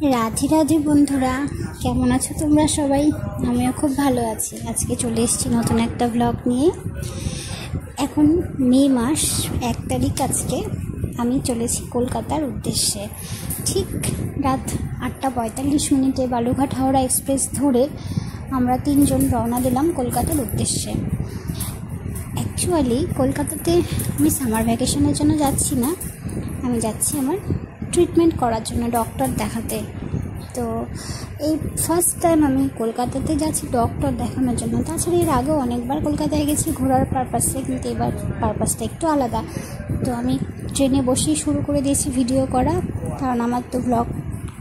রাধে রাধে বন্ধুরা, কেমন আছো তোমরা সবাই? আমিও খুব ভালো আছি। আজকে চলে এসেছি নতুন একটা ব্লগ নিয়ে। এখন মে মাস 1 তারিখ। আজকে আমি চলেছি কলকাতার উদ্দেশ্যে। ঠিক রাত 8:45 বালুরঘাট হাওড়া এক্সপ্রেস ধরে আমরা 3 জন রওনা দিলাম কলকাতার উদ্দেশ্যে। অ্যাকচুয়ালি কলকাতাতে আমি সামার ভ্যাকেশনের জন্য যাচ্ছি না, আমি যাচ্ছি আমার ট্রিটমেন্ট করার জন্য, ডক্টর দেখাতে। তো এই ফার্স্ট টাইম আমি কলকাতাতে যাচ্ছি ডক্টর দেখানোর জন্য। তাছাড়া এর আগেও অনেকবার কলকাতায় গেছি ঘোরার পারপাসে, কিন্তু এবার পারপাসটা একটু আলাদা। তো আমি ট্রেনে বসেই শুরু করে দিয়েছি ভিডিও করা, কারণ আমার তো ব্লগ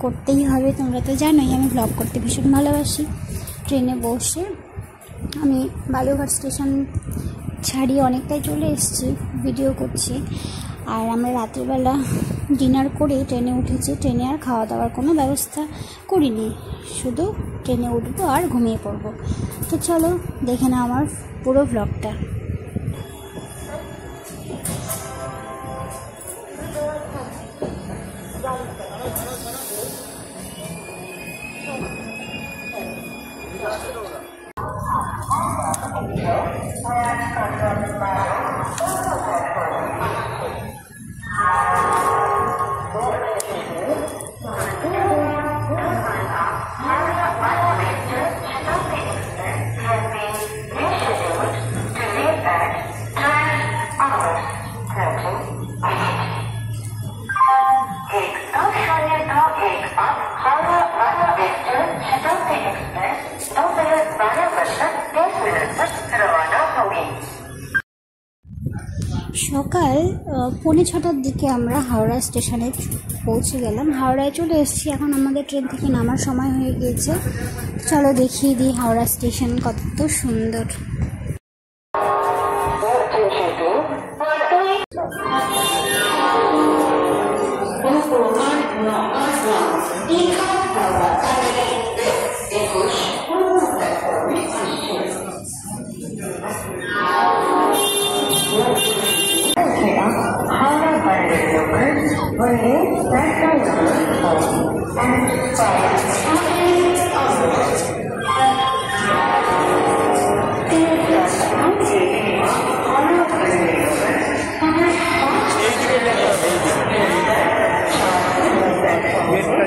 করতেই হবে। তোমরা তো জানোই আমি ব্লগ করতে ভীষণ ভালোবাসি। ট্রেনে বসে আমি বালুরঘাট স্টেশন ছাড়িয়ে অনেকটাই চলে এসেছি, ভিডিও করছি। আর আমরা রাত্রিবেলা ডিনার করে ট্রেনে উঠেছি। ট্রেনে আর খাওয়া দাওয়ার কোনো ব্যবস্থা করিনি, শুধু ট্রেনে উঠবো আর ঘুমিয়ে পড়বো। তো চলো দেখে নাও আমার পুরো ব্লগটা। সকাল 5:45 দিকে আমরা হাওড়া স্টেশনে পৌঁছে গেলাম। হাওড়ায় চলে এসেছি। এখন আমাদের ট্রেন থেকে নামার সময় হয়ে গিয়েছে। চলো দেখিয়ে দিই হাওড়া স্টেশন কত সুন্দর।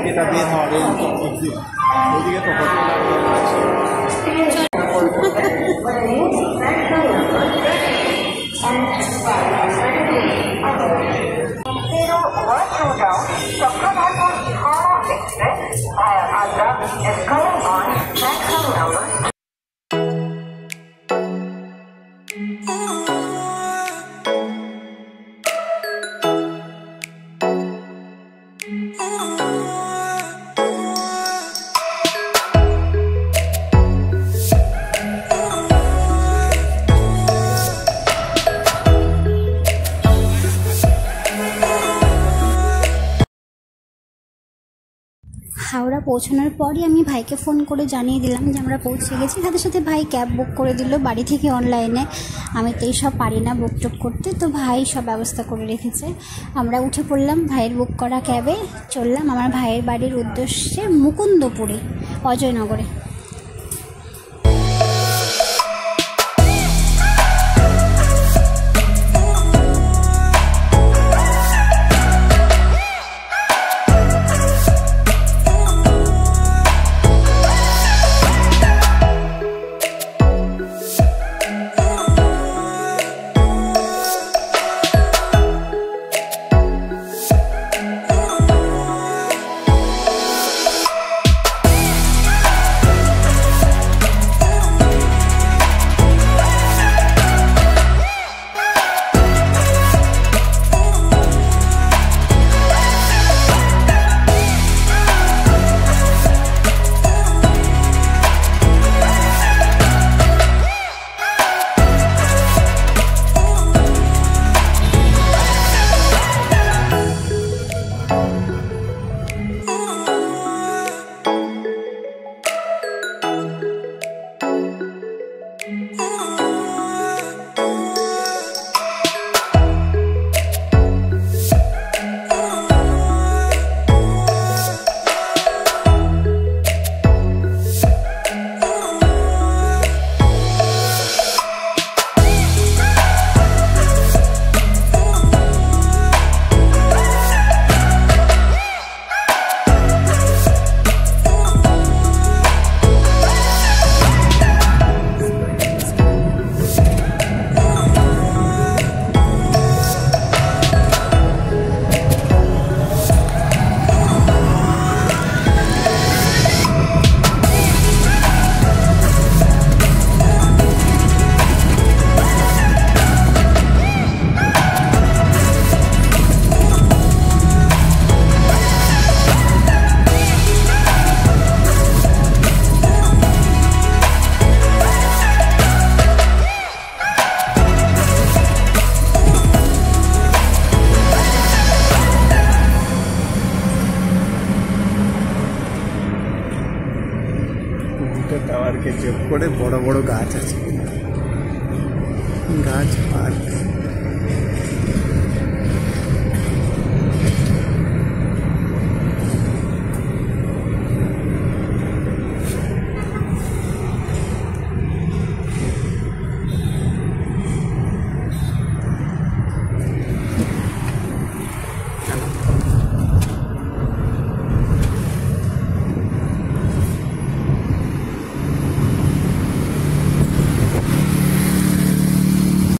যেটা বের হওয়ার ওইদিকে তো হাওড়া পৌঁছানোর পরই আমি ভাইকে ফোন করে জানিয়ে দিলাম যে আমরা পৌঁছে গেছি। সাথে সাথে ভাই ক্যাব বুক করে দিল বাড়ি থেকে অনলাইনে। আমি তো এইসব পারি না বুক টুক করতে, তো ভাই সব ব্যবস্থা করে রেখেছে। আমরা উঠে পড়লাম ভাইয়ের বুক করা ক্যাবে, চললাম আমার ভাইয়ের বাড়ির উদ্দেশ্যে মুকুন্দপুরে, অজয়নগরে। টাওয়ারকে যোগ করে বড় বড় গাছ আছে, গাছ পার্ক।